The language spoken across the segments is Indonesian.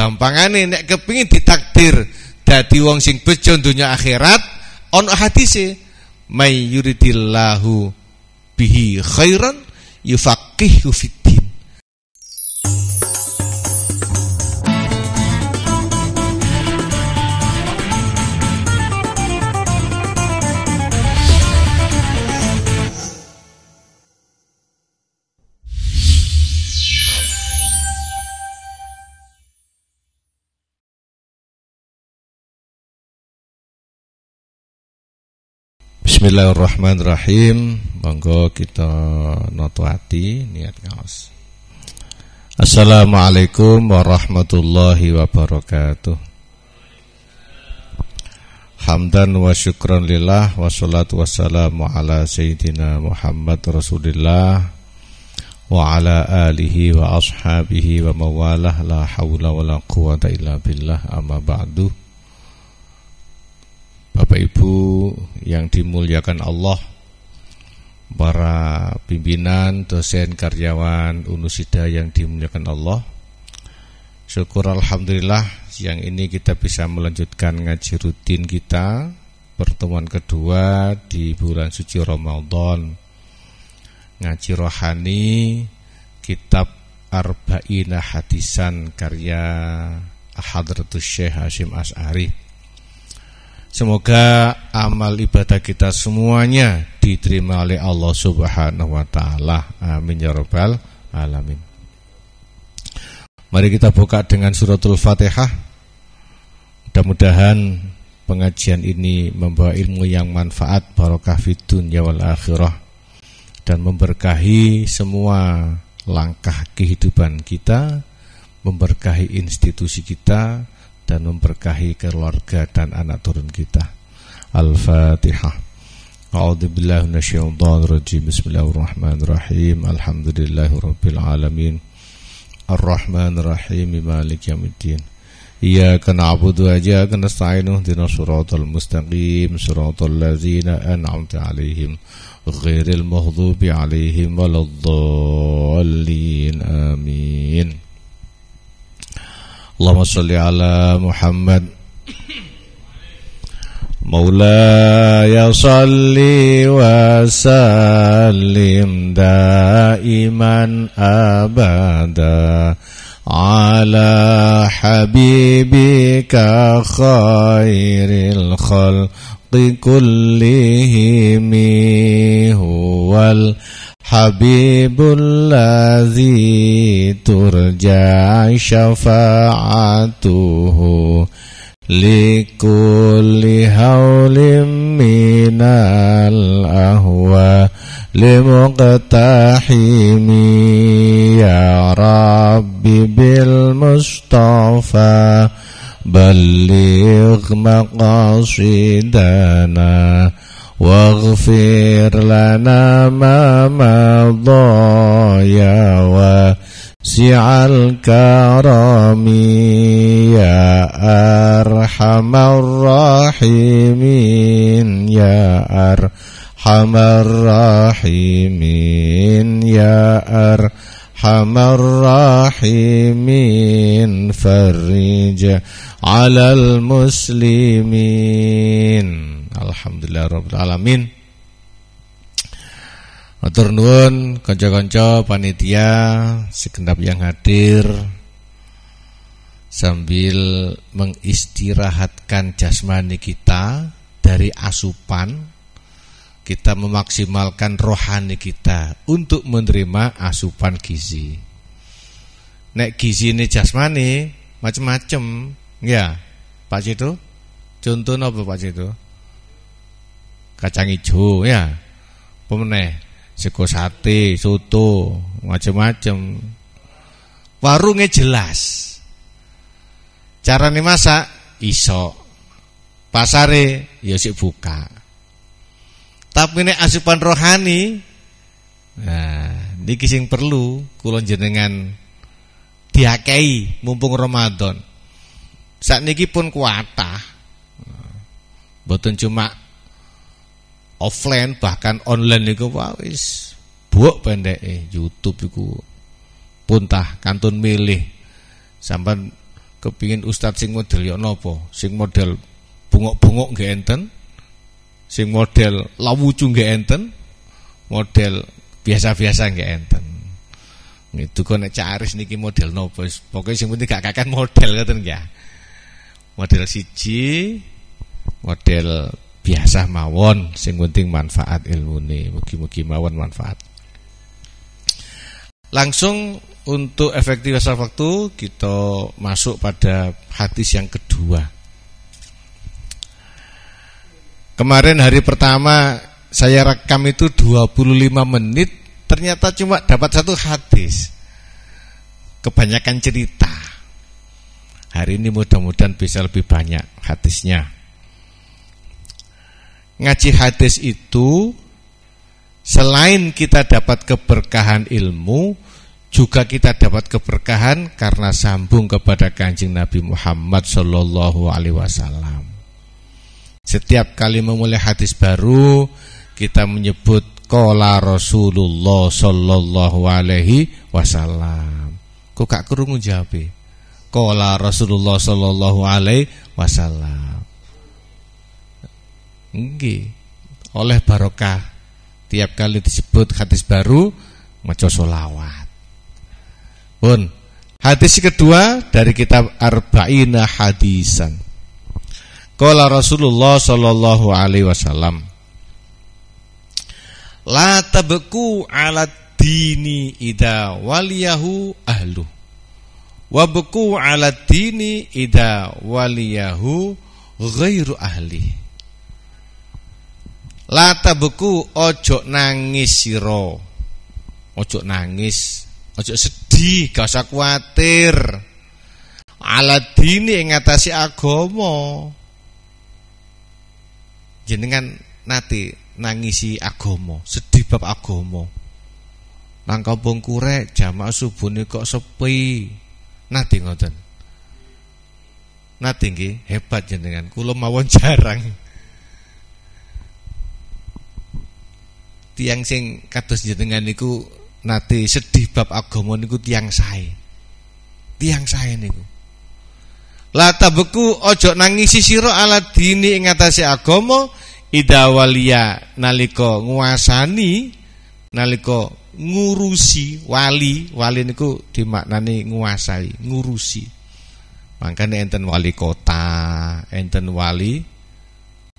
Gampangane nek kepingin ditakdir dadi wong sing bejo donya akhirat, ono hadise may yuridillahu bihi khairan yufaqihu fiddin. Bismillahirrahmanirrahim. Monggo kita noto ati niat ngaos. Assalamualaikum warahmatullahi wabarakatuh. Hamdan wa syukran lillah wa salatu wassalamu ala sayyidina Muhammad Rasulillah wa ala alihi wa ashabihi wa mawalah, la hawla wa la quwata illa billah, amma ba'du. Bapak Ibu yang dimuliakan Allah, para pimpinan, dosen, karyawan Unusida yang dimuliakan Allah, syukur alhamdulillah siang ini kita bisa melanjutkan ngaji rutin kita, pertemuan kedua di bulan suci Ramadan, ngaji rohani kitab Arba'ina Hadisan karya Hadratus Syekh Hasyim Asy'ari. Semoga amal ibadah kita semuanya diterima oleh Allah Subhanahu wa taala. Amin ya rabbal alamin. Mari kita buka dengan suratul Fatihah. Mudah-mudahan pengajian ini membawa ilmu yang manfaat, barokah fid dunya wal akhirah, dan memberkahi semua langkah kehidupan kita, memberkahi institusi kita, dan memberkahi keluarga dan anak turun kita. Al-Fatihah. A'udzubillahi minasyaitonir rajim. Bismillahirrahmanirrahim. Alhamdulillahirabbil alamin. Arrahmanir rahim. Maliki yaumiddin. Iyyaka na'budu wa iyyaka nasta'in. Ihdinas siratal mustaqim. Siratal ladzina an'amta 'alaihim ghairil maghdubi 'alaihim waladdallin. Amin. Allahumma sholli ala Muhammad. Maulaya sholli wa sallim daiman abada ala habibika khairil khalqi kullihim huwal Habibul ladzi turja syafa'atuhu likulli hawlim minal ahwa limuqtahimi ya Rabbi bil Mustafa balligh maqasidana waghfir lana ma madha ya wasi'al karami ya arhamar rahimin ya arhamar rahimin ya arhamar rahimin farij 'alal muslimin. Alhamdulillahirabbil alamin. Matur nuwun kanca-kanca panitia segenap yang hadir, sambil mengistirahatkan jasmani kita dari asupan, kita memaksimalkan rohani kita untuk menerima asupan gizi. Nek gizi ini jasmani macam-macam, ya Pak Cito. Contohnya apa Pak Cito? Kacang hijau ya, pemeneh sego sate, soto, macam-macam. Warungnya jelas, carane masak iso, pasare ya sik buka. Tapi nek asupan rohani, nah niki sing perlu kula jenengan diakehi mumpung Ramadan. Sakniki pun kuatah, mboten cuma offline, bahkan online niku wis buuk pendeke. YouTube iku pun tah kantun milih sampean kepingin ustaz sing model ya napa? Sing model bungok-bungok nggih enten. Sing model lawucu nggih enten. Model biasa-biasa nggih enten. Itu kok nek Cak Aris niki model napa? Pokoke sing penting gak kakan model ngoten ya. Model siji, model biasa mawon, sing penting manfaat ilmune. Mugi-mugi mawon manfaat. Langsung untuk efektivitas waktu kita masuk pada hadis yang kedua. Kemarin hari pertama saya rekam itu 25 menit, ternyata cuma dapat satu hadis. Kebanyakan cerita. Hari ini mudah-mudahan bisa lebih banyak hadisnya. Ngaji hadis itu selain kita dapat keberkahan ilmu, juga kita dapat keberkahan karena sambung kepada Kanjeng Nabi Muhammad sallallahu alaihi wasallam. Setiap kali memulai hadis baru, kita menyebut qala Rasulullah sallallahu alaihi wasallam. Kok gak krungu jawabe? Qala Rasulullah sallallahu alaihi wasallam. Nggih. Oleh barokah tiap kali disebut hadis baru maca selawat. Pun hadis kedua dari kitab Arba'ina Hadisan. Qala Rasulullah sallallahu alaihi wasallam, la tabku 'ala dini idza waliyahu ahlu wa baku 'ala dini idza waliyahu ghairu ahli. La tabku, ojo nangis sira, ojo nangis, ojo sedih, gak usah kuatir. 'Ala dini ing ngatasi agama. Jenengan nate nangisi agama, sedih bab agama. Nang kampung Kurek jamaah subuhne kok sepi. Nate ngoten. Nate nggih, hebat jenengan. Kula mawon jarang. Tiang sing kados jenengan niku nate sedih bab agama niku tiang sae. Tiang sae niku. La tabeku, ojo nangisi sira ala dini ing atase agama ida waliya, nalika nguasani, nalika ngurusi. Wali niku dimaknani nguasai, ngurusi. Makane enten wali kota, enten wali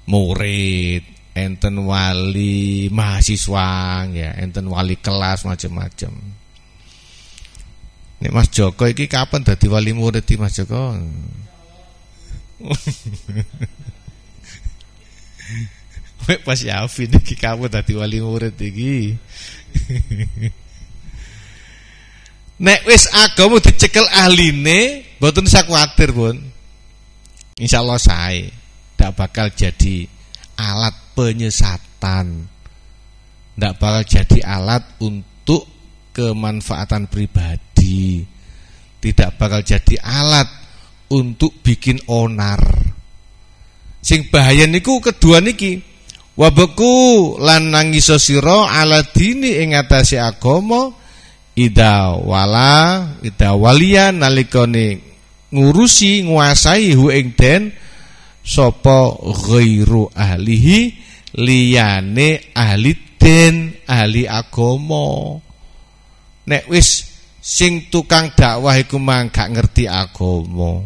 murid, enten wali mahasiswa ya, enten wali kelas macam-macam. Nek Mas Joko iki kapan dadi wali murid di Mas Joko? Wek pas Yafin iki kapan dadi wali murid iki? Nek wis agama dicekel ahline, mboten usah kuwatir, Pun. Insyaallah sae. Ndak bakal jadi alat penyesatan. Ndak bakal jadi alat untuk kemanfaatan pribadi. Tidak bakal jadi alat untuk bikin onar. Sing bahaya niku kedua niki. Wabeku lan nangisa sira ala dini ing atase agama ida waliya nalikane ngurusi nguasai hu ing den sapa ghairu ahlihi liyane ahli den ahli agama. Nek wis sing tukang dakwah iku mang gak ngerti agama,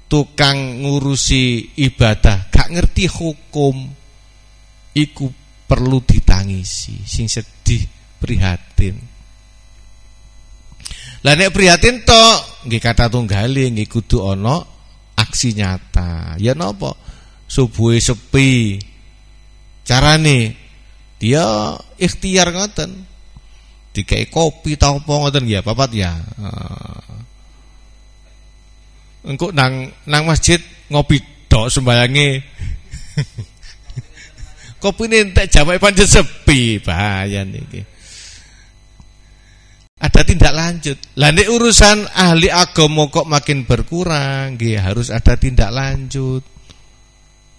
tukang ngurusi ibadah gak ngerti hukum, iku perlu ditangisi, sing sedih prihatin. Lah nek prihatin tok nggih kata tunggale nggih kudu ana aksi nyata. Ya napa? Subuhe sepi. Carane dia ikhtiar ngoten. Dikai kopi ta apa ngoten ya, papat ya. Engko nang masjid ngopi tok sembayange. Kopine entek jawab pancen sepi, bahaya niki. Ada tindak lanjut. Lah nek urusan ahli agama kok makin berkurang, nggih harus ada tindak lanjut.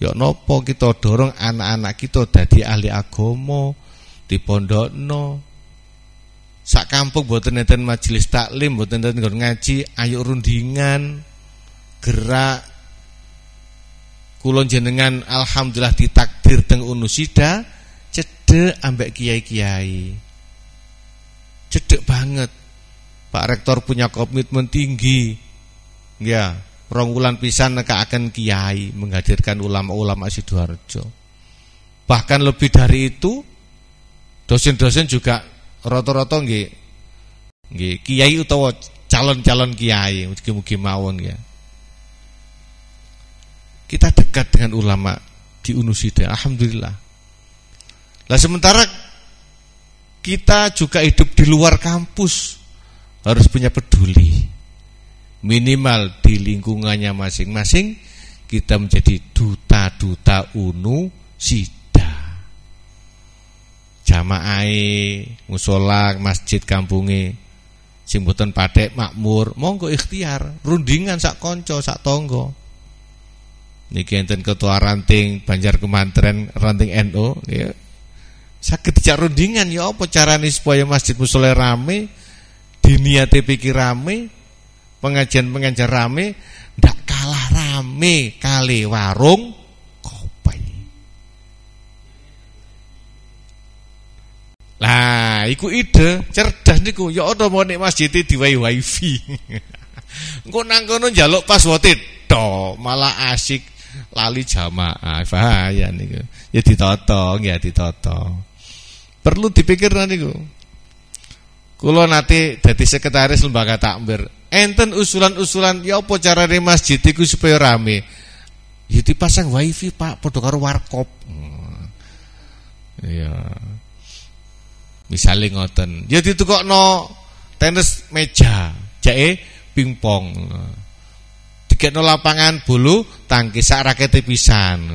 Ya napa kita dorong anak-anak kita dadi ahli agama, dipondokno. Sak kampung mboten enten majelis taklim, mboten enten nggon ngaji, ayo rundingan. gerak kula jenengan alhamdulillah ditakdir teng Unusida cedek ambek kiai-kiai. Cedek banget. Pak Rektor punya komitmen tinggi. Ya, 2 wulan pisan nekakaken kiai, menghadirkan ulama-ulama Sidoarjo. Bahkan lebih dari itu, dosen-dosen juga rata-rata nggih kiai utawa calon-calon kiai, mugi-mugi mawon ya. Kita dekat dengan ulama di Unusida, alhamdulillah. Lah sementara kita juga hidup di luar kampus, harus punya peduli. Minimal di lingkungannya masing-masing kita menjadi duta-duta Unusida. Jamaah mushola masjid kampunge sing mboten pathek makmur, monggo ikhtiar, rundingan sak kanca sak tangga. Niki enten ketua ranting Banjar Kemantren, ranting NU ya. Saged dijak rundingan ya apa carane supaya masjid mushola rame, diniate pikir rame, pengajian-pengajian rame, ndak kalah rame kali warung kopi. Lah, iku ide cerdas niku. Ya ana mau nek masjid diwai wifi. Engko nang kono njaluk password tok, malah asik lali jamaah. Bahaya niku. Ya ditata, nggih ditata. Perlu dipikir niku. Kula nate dadi sekretaris lembaga takmir. Enten usulan-usulan ya apa carane masjid iku supaya rame. Ya dipasang wifi, Pak, padha karo warkop. Ya. Misale ngoten. Ya ditukokno tenis meja, jake pingpong. Dikekno lapangan bulu tangkis sak rakete pisan.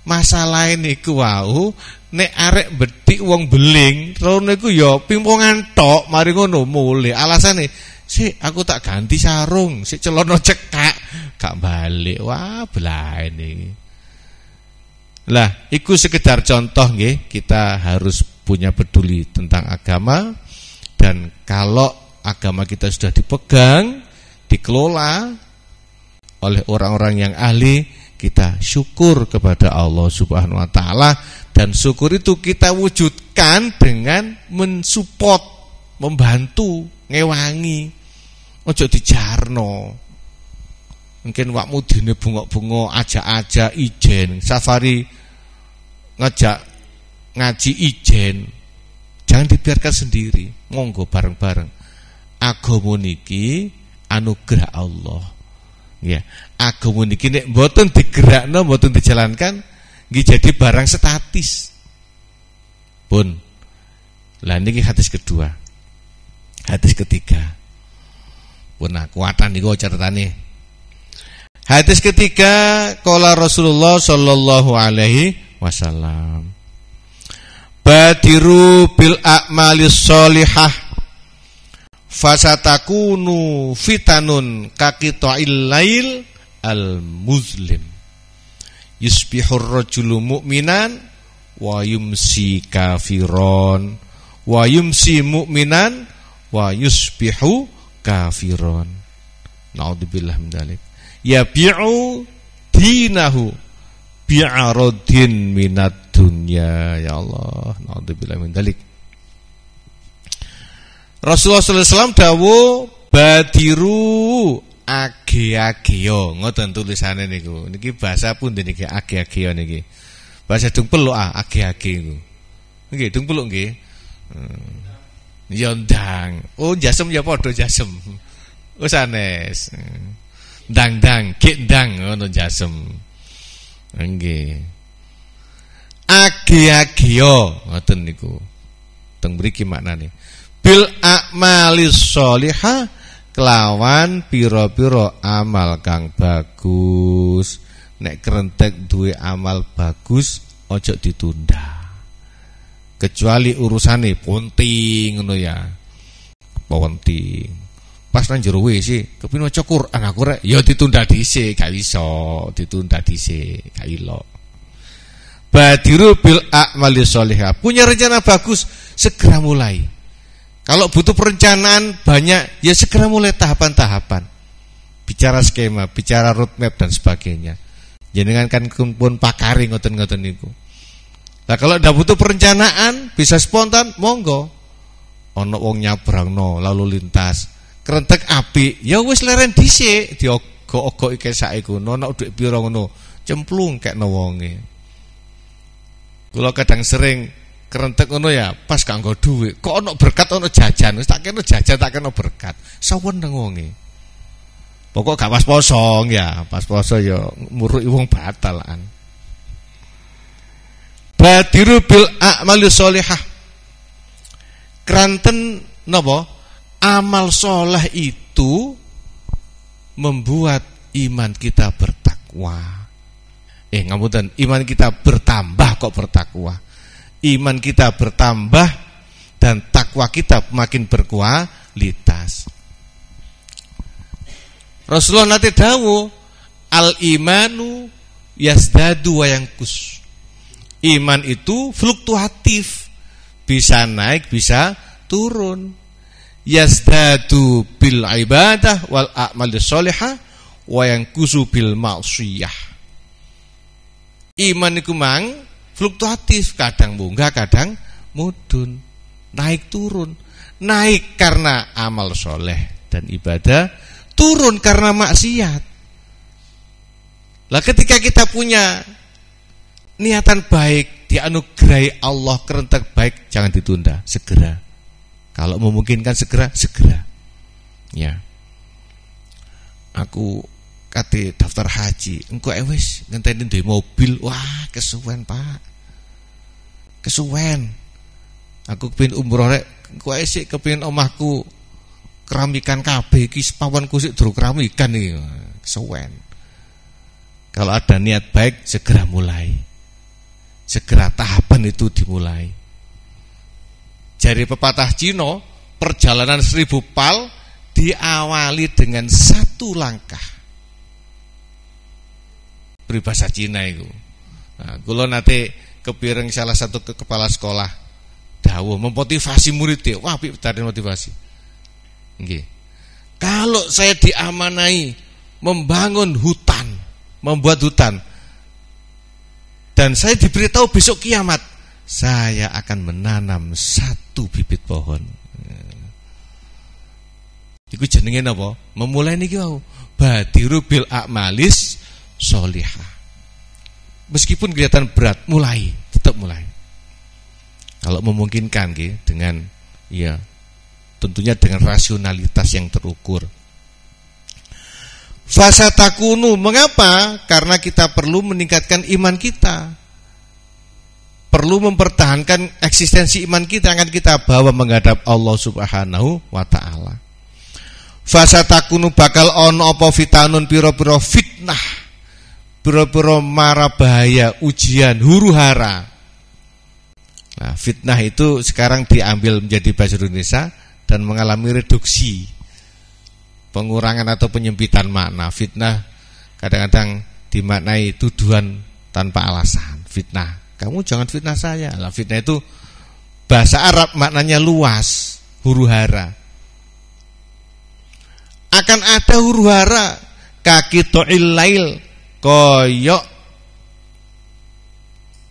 Masalah niku wau nek arek bedhik wong beling, rono iku ya pingpongan tok, mari ngono mulih. Alasane, "Sik aku tak ganti sarung, sik celana cekak, gak balik." Wah, belaene. Lah, iku sekedar contoh nggih, kita harus punya peduli tentang agama, dan kalau agama kita sudah dipegang, dikelola oleh orang-orang yang ahli, kita syukur kepada Allah Subhanahu wa taala, dan syukur itu kita wujudkan dengan mensupport, membantu, ngewangi. Ojo dijarno. Mungkin wakmu dene bunga-bunga ajak-ajak ijen, safari ngajak ngaji ijen. Jangan dibiarkan sendiri, monggo bareng-bareng. Agama niki anugerah Allah. Ya, agama niki nek mboten digerakno, mboten dijalankan, nggih jadi barang statis. Pun. Lah niki hadis kedua. Hadis ketiga. Pun kuatan niku catatane. Hadis ketiga, qala Rasulullah sallallahu alaihi wasallam. Badiru bil a'malis sholihah fasatakunu fitanun kaqita'il lail al muzlim. Yusbihur rajulu mu'minan wa yumsi kafiron wa yumsi mu'minan wa yusbihu kafiron. Naudzubillah min dzalik. Yabi'u dinahu bi'aradin minad dunya. Ya Allah, naudzubillah min dzalik. Rasulullah sallallahu alaihi wasallam dawuh badiru age-ageo, ngoten tulisane niku. Niki bahasa pundi niki age-ageo niki. Bahasa dung peluk age-age niku. Nggih, dung peluk nggih. Ya ndang. Oh, jasem ya padha jasem. Oh sanes. Ndang-ndang, gek ndang ngono jasem. Nggih. Age-ageo ngoten niku. Teng mriki maknane. Bil a'malis sholihah, kelawan pira-pira amal kang bagus. Nek krentek duwe amal bagus, ojo ditunda. Kecuali urusane penting ngono ya. Penting. Pas nang jero WC, kepengin maca Quran aku rek, ya ditunda dhisik, gak iso, ditunda dhisik, gak ilok. Badiru bil a'malis sholihah. Punya rencana bagus, segera mulai. Kalau butuh perencanaan banyak, ya segera mulai tahapan-tahapan. bicara skema, bicara roadmap dan sebagainya. Jenengan kan pun pakari ngoten-ngoten niku. Nah kalau ndak butuh perencanaan, bisa spontan, monggo. Ono wong nyabrangno lalu lintas, kerentek apik, ya wis leren dhisik, diogok-ogok iki sak iku, ono dhuwit pira ngono, cemplung kekno wonge. Kula kadang sering kerentek ngono ya, pas kanggo dhuwit, kok ono berkat ono jajan, wis tak kena jajan, tak kena berkat. Saweneng wonge. Pokok gak pas poso ya, pas poso ya muruki wong batalan. Badiru bil a'mali sholihah. Kranten napa? Amal soleh itu membuat iman kita bertakwa. Ngapunten, iman kita bertambah kok bertakwa. Iman kita bertambah dan takwa kita makin berkualitas. Rasulullah nanti dawuh, al imanu yasdadu wa yanqus. Iman itu fluktuatif, bisa naik, bisa turun. Yasdadu bil ibadah wal a'malis sholihah wa yanqusu bil ma'siyah. Iman iku mang fluktuatif, kadang munggah, kadang mudhun, naik turun. Naik karena amal soleh dan ibadah, turun karena maksiat. Lah ketika kita punya niatan baik, dianugerahi Allah kerentek baik, jangan ditunda, segera. Kalau memungkinkan segera. Ya. Aku kate daftar haji, engko wis ngenteni duwe mobil, wah kesuwen Pak. Kesuwen. Aku kepengin umroh rek, engko sik kepengin omahku keramikan kabeh iki pawanku sik durung keramikan iki. Kesuwen. Kalau ada niat baik segera mulai. Segera tahapan itu dimulai. Jari pepatah Cina, perjalanan 1000 pal diawali dengan 1 langkah. Peribahasa Cina itu. Nah, kula nate kepireng salah satu kepala sekolah dawuh memotivasi muridnya. Wah, apik tadi motivasi. Nggih. Kalau saya diamanai membangun hutan, membuat hutan, dan saya diberitahu besok kiamat, saya akan menanam 1 bibit pohon. Iku jenenge napa? Memulai niki wau. Badiru bil a'malis sholihah. Meskipun kelihatan berat, mulai, tetap mulai. Kalau memungkinkan nggih, dengan ya tentunya dengan rasionalitas yang terukur. Fasatakunu, mengapa? Karena kita perlu meningkatkan iman kita. Perlu mempertahankan eksistensi iman kita yang akan kita bawa menghadap Allah Subhanahu wa taala. Fasatakunu, bakal ono apa fitanun pira-pira fitnah, pira-pira mara bahaya, ujian, huru-hara. Nah, fitnah itu sekarang diambil menjadi bahasa Indonesia dan mengalami reduksi, pengurangan atau penyempitan makna. Fitnah kadang-kadang dimaknai tuduhan tanpa alasan. Fitnah, kamu jangan fitnah saya. Lah, fitnah itu bahasa Arab maknanya luas, huru-hara. Akan ada huru-hara kaki to'il lail, koyok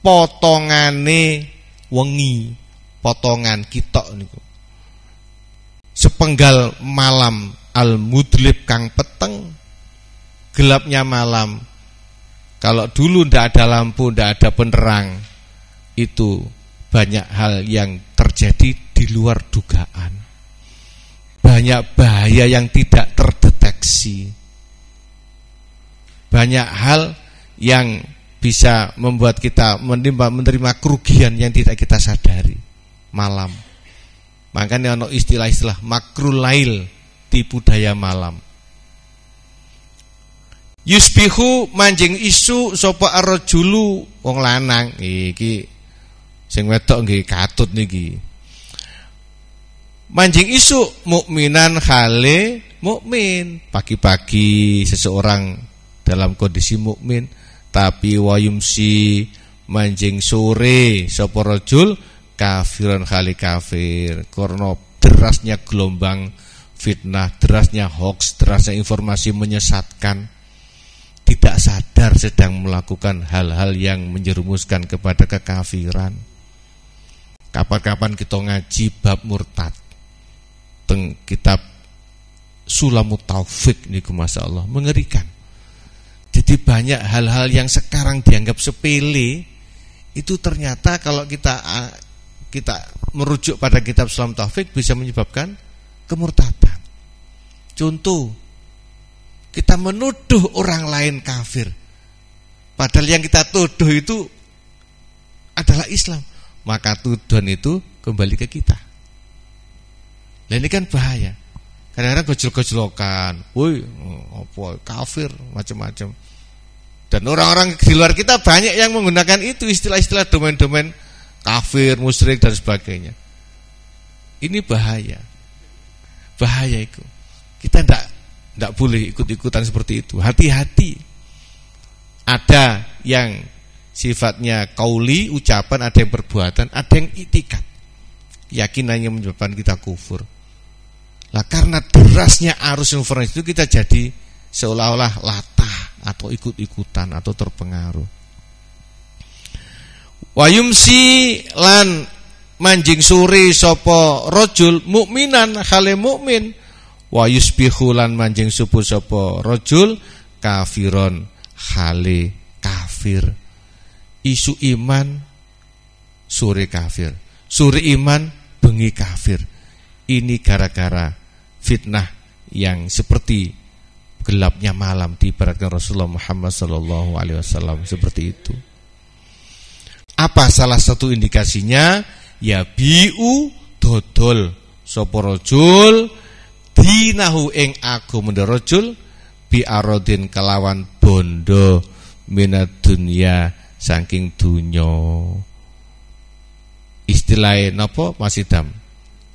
potongane wengi, potongan kitok niku. Sepenggal malam al-mudlib kang peteng, gelapnya malam. Kalau dulu ndak ada lampu, ndak ada penerang, itu banyak hal yang terjadi di luar dugaan. Banyak bahaya yang tidak terdeteksi. Banyak hal yang bisa membuat kita menerima kerugian yang tidak kita sadari malam. Makanya ada istilah-istilah makrul lail, tipu daya malam. Yusbihu, manjing isu sapa arrajulu, wong lanang iki sing wedok nggih katut niki. Manjing isu mukminan khale mukmin. Pagi-pagi seseorang dalam kondisi mukmin, tapi wayumsi manjing sore sapa rajul kafiran khali kafir, karena derasnya gelombang fitnah, derasnya hoax, derasnya informasi menyesatkan, tidak sadar sedang melakukan hal-hal yang menjerumuskan kepada kekafiran. Kapan-kapan kita ngaji bab murtad teng kitab Sulamut Taufik niku masyaallah mengerikan. Jadi banyak hal-hal yang sekarang dianggap sepele itu ternyata kalau kita merujuk pada kitab Sulamut Taufik bisa menyebabkan kemurtadan. Contoh, kita menuduh orang lain kafir, padahal yang kita tuduh itu adalah Islam, maka tuduhan itu kembali ke kita. Nah ini kan bahaya. Kadang-kadang gojol-gojlokan, woi, apa kafir, macam-macam. Dan orang-orang di luar kita banyak yang menggunakan itu istilah-istilah domain-domain kafir, musyrik dan sebagainya. Ini bahaya. Bahaya itu. Kita tidak boleh ikut-ikutan seperti itu. Hati-hati. Ada yang sifatnya qauli, ucapan, ada yang perbuatan, ada yang itikad. Yakinannya menyebabkan kita kufur. Lah karena derasnya arus informasi itu kita jadi seolah-olah latah atau ikut-ikutan atau terpengaruh. Wayumsi lan manjing suri sapa rajul mukminan hale mukmin, wayusbihu lan manjing subuh sapa rajul kafiron hale kafir. Isu iman sore kafir, sore iman bengi kafir. Ini gara-gara fitnah yang seperti gelapnya malam diibaratkan Rasulullah Muhammad SAW seperti itu. Apa salah satu indikasinya? Ya bi'u dodol sapa rajul dinahu ing agama rajul bi aradin kelawan bondo minad dunya saking dunya. Istilahnya napa Mas Idam?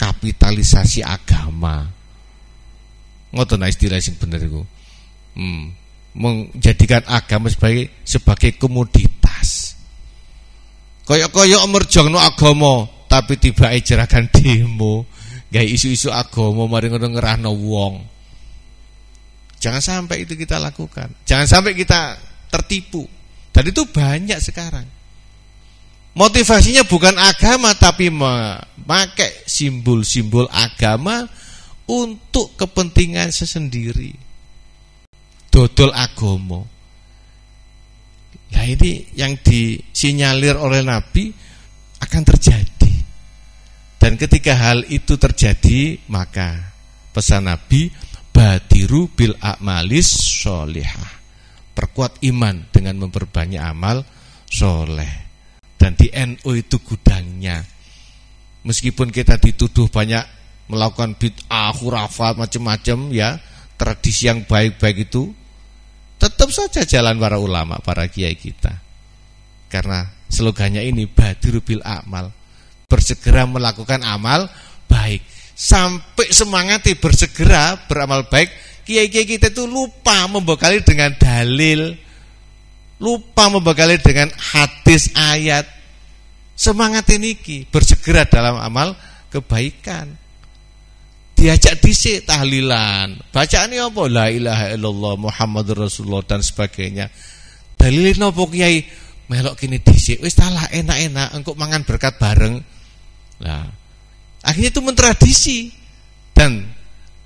Kapitalisasi agama. Ngoten istilah sing bener iku. Menjadikan agama sebagai komoditas. Kaya-kaya merjongno agama tapi tibake jeragan demo, gawe isu-isu agama mari ngono ngerahno wong. Jangan sampai itu kita lakukan. Jangan sampai kita tertipu. Dan itu banyak sekarang. Motivasinya bukan agama tapi memakai simbol-simbol agama untuk kepentingan sesendiri. Dodol agama. Nah ini yang disinyalir oleh Nabi akan terjadi. Dan ketika hal itu terjadi, maka pesan Nabi badiru bil a'malis sholihah. Perkuat iman dengan memperbanyak amal soleh. Dan di NU itu gudangnya. Meskipun kita dituduh banyak melakukan bid'ah, khurafat, macam-macam ya, tradisi yang baik-baik itu, tetap saja jalan para ulama, para kiai kita. Karena slogannya ini badiru bil a'mal, bersegera melakukan amal baik. Sampai semangatnya bersegera beramal baik, kiai-kiai kita itu lupa membekali dengan dalil, lupa membekali dengan hadis ayat. Semangat ini bersegera dalam amal kebaikan. Diajak dhisik tahlilan. Bacaane apa? La ilaha illallah Muhammadur Rasulullah dan sebagainya. Dalilin apa kiai? Melok kene dhisik. Wis talah enak-enak engko mangan berkat bareng. Nah, akhirnya itu mentradisi dan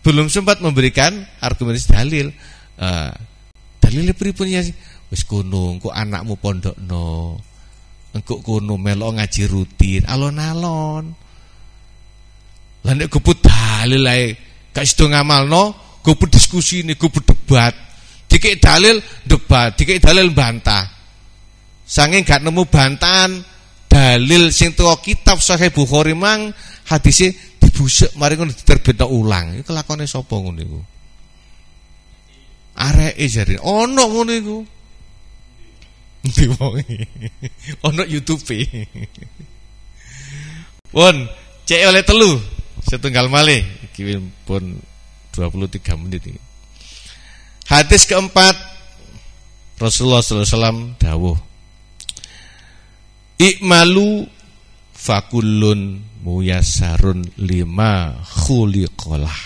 belum sempat memberikan argumentasi dalil. Dalile pripun ya? Wis kono engko anakmu pondokno. Engko kono melok ngaji rutin, alon-alon. Lah nek goput dalil ae, gak sido ngamalno, goput diskusi ini, goput debat. Dikek dalil debat, dikek dalil bantah. Saking gak nemu bantahan dalil sing teko kitab Sahih Bukhari mang hadise dibusek mari ngono diterbitno ulang. Iku lakone sapa ngono iku? Areke jare ono ngono iku. Ono YouTube. Pun cek oleh telu setunggal malih iki pun 23 menit iki. Hadis keempat Rasulullah sallallahu alaihi wasallam dawuh, "I'malu fakullun muyassarun lima khuliqalah."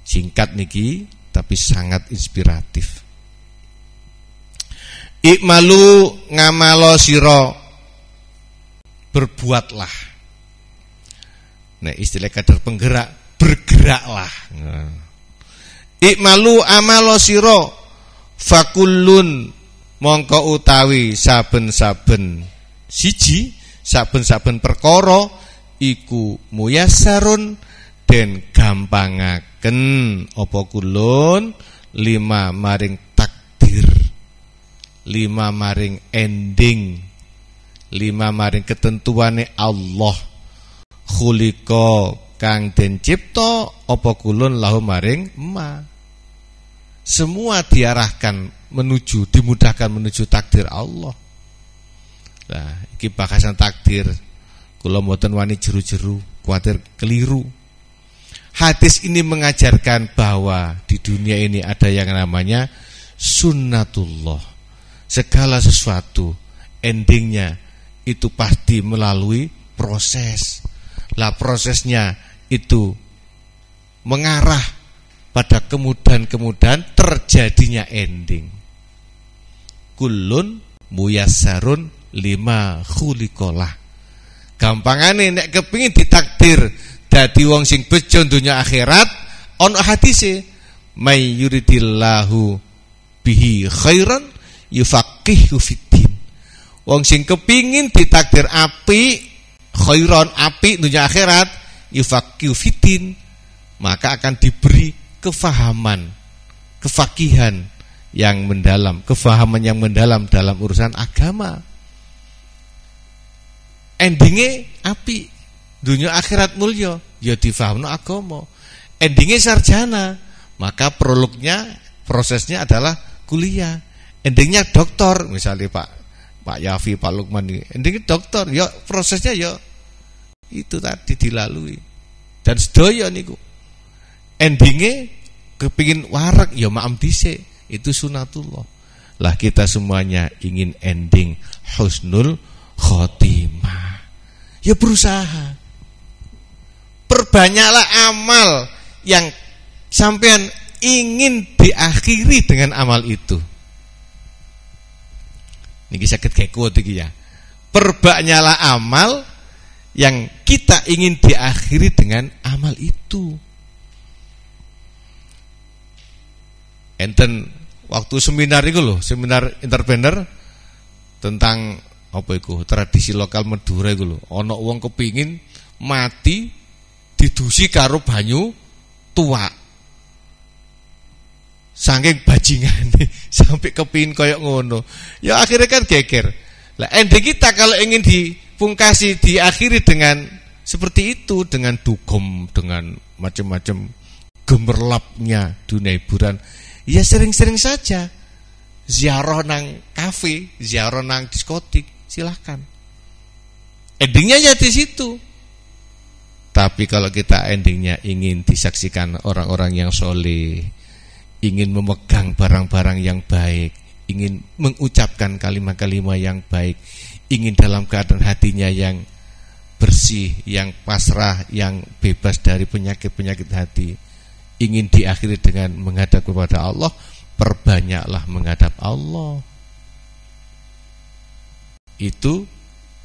Singkat niki tapi sangat inspiratif. Ikmalu ngamalo sira, berbuatlah. Nah, istilah kadar penggerak, bergeraklah. Nah. Ikmalu amalo sira fakullun mongko utawi saben-saben siji, saben-saben perkara iku muyassarun den gampangaken apa kulun lima maring takdir, lima maring ending, lima maring ketentuane Allah. Khuliqa kang den cipta apa kulun lahu maring ma. Semua diarahkan menuju, dimudahkan menuju takdir Allah. Nah, iki bakasan takdir. Kula mboten wani jeru-jeru, kuwatir keliru. Hadis ini mengajarkan bahwa di dunia ini ada yang namanya sunnatullah. Segala sesuatu endingnya itu pasti melalui proses. Lah prosesnya itu mengarah pada kemudahan-kemudahan terjadinya ending. Kullun muyassarun lima khuliqalah. Gampangane nek kepingin ditakdir dadi wong sing bejo donya akhirat, ono hadise may yuridillahu bihi khairan yufaqihu fiddin. Wong sing kepingin ditakdir apik, khairan apik dunia akhirat, yufaqihu fiddin, maka akan diberi kefahaman, kefakihan yang mendalam, kefahaman yang mendalam dalam urusan agama. Endingnya apik, dunia akhirat mulya, ya difahamno agama. Endingnya sarjana, maka prolognya, prosesnya adalah kuliah. Endingnya doktor, misalnya Pak Yafi, Pak Lukman ini, endingnya doktor, ya prosesnya ya itu tadi dilalui. Dan sedaya niku endingnya kepingin warak, ya maam dhisik, itu sunatullah. Lah kita semuanya ingin ending husnul khotimah, ya berusaha. Perbanyaklah amal yang sampean ingin diakhiri dengan amal itu. Niki sakit kayak kuat iki ya. Perbanyaklah amal yang kita ingin diakhiri dengan amal itu. Enten waktu seminar itu loh, seminar entrepreneur tentang apa iku, tradisi lokal Madura iku lho. Ana wong kepingin mati didusi karo banyu tuak. Saking bajingane sampai kepingin koyok ngono. Ya akhirnya kan geger. Lah ending kita kalau ingin dipungkasi, diakhiri dengan seperti itu, dengan dugem, dengan macam-macam gemerlapnya dunia hiburan, ya sering-sering saja ziarah nang kafe, ziarah nang diskotik, silahkan. Endingnya ya di situ. Tapi kalau kita endingnya ingin disaksikan orang-orang yang soleh, ingin memegang barang-barang yang baik, ingin mengucapkan kalimat-kalimat yang baik, ingin dalam keadaan hatinya yang bersih, yang pasrah, yang bebas dari penyakit-penyakit hati, ingin diakhiri dengan menghadap kepada Allah, perbanyaklah menghadap Allah. Itu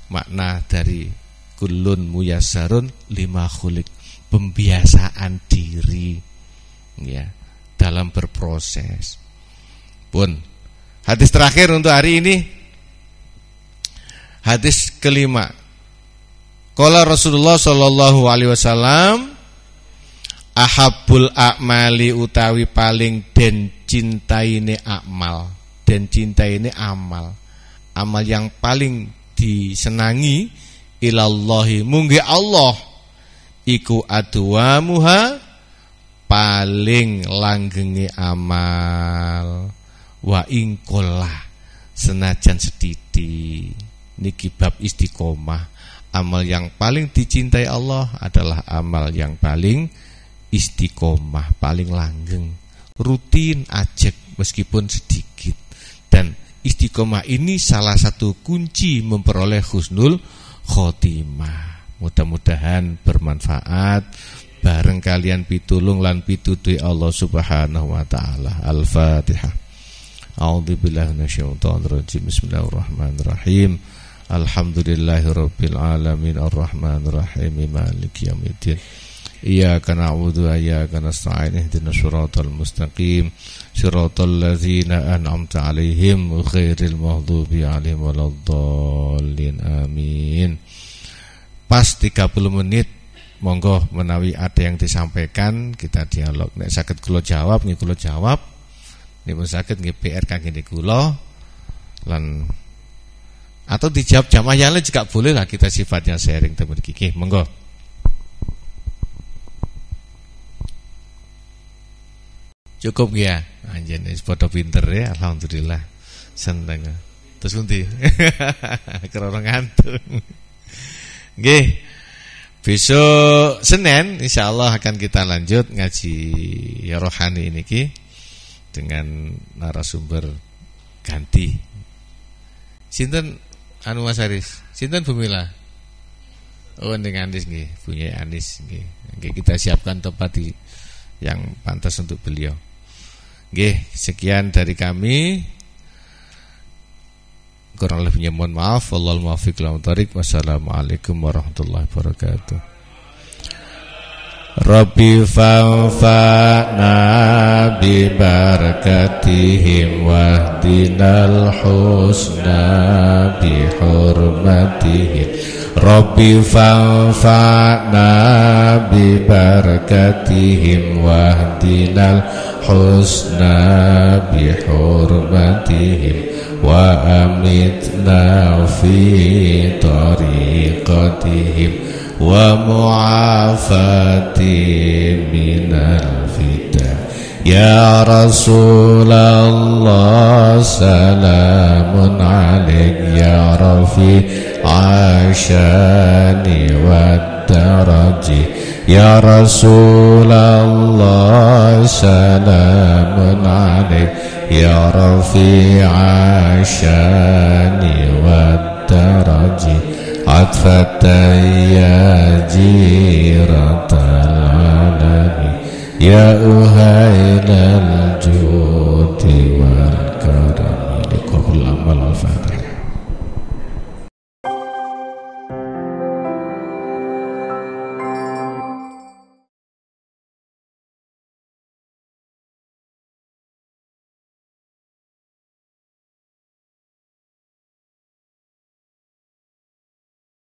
makna dari kullun muyassarun lima khuliq, pembiasaan diri ya dalam berproses. Pun hadis terakhir untuk hari ini, hadis kelima. Qala Rasulullah sallallahu alaihi wasallam, ahabbul a'mali utawi paling den cintaine amal, den cintaine amal, amal yang paling disenangi ilallahi munggi Allah iku adwamuha paling langgenge amal wa ingkolah senajan sediti. Niki bab istiqomah. Amal yang paling dicintai Allah adalah amal yang paling istiqomah, paling langgeng, rutin ajek meskipun sedikit. Dan istiqomah ini salah satu kunci memperoleh husnul khotimah. Mudah-mudahan bermanfaat bareng kalian pitulung lan pitutuhi Allah Subhanahu wa taala. Al-Fatihah. A'udzubillahi minasyaitonirrajim. Bismillahirrahmanirrahim. Alhamdulillahirabbil alamin arrahmanirrahim maliki yaumiddin. Iyyaka na'budu wa iyyaka nasta'in ihdinas siratal mustaqim siratal ladzina an'amta 'alaihim ghairil maghdubi 'alaihim waladdallin. Amin. Pas 30 menit, monggo menawi ada yang disampaikan kita dialog. Nek saged kula jawab nggih kula jawab. Nek pun saged nggih PR kangge kula lan atau dijawab jamaah yang lain juga boleh lah, kita sifatnya sharing teman kiki. Monggo. Cukup ya, anjen wis padha pinter ya, alhamdulillah. Seneng. Terus ngendi? Kerana ngantuk. Nggih. Besok Senin insyaallah akan kita lanjut ngaji ya rohani ini ki dengan narasumber ganti. Sinten anu Mas Haris? Sinten Bumila? Oh ning Anis nggih, punya Anis nggih. Nggih kita siapkan tempat yang pantas untuk beliau. Nggih, sekian dari kami. Kurang lebihnya mohon maaf. Wallahul muwaffiq ila thoriq. Wassalamualaikum warahmatullahi wabarakatuh. Rabbi fanfa'na bi barakatihim wahdinal husna bi hurmatihim. Rabbi fanfa'na bi barakatihim wahdinal husna bi hurmatihim wa amitna fi tariqatihim wa mu'afati minal fitan. Ya Rasulullah salamun alaik ya Rafi ashani wa daraji. Ya Rasulullah salamun alaik ya Rafi ashani wa daraji. Atfatan ya jiratal alami ya uhailal judi wal karami. Liqabul amal al-fatihah.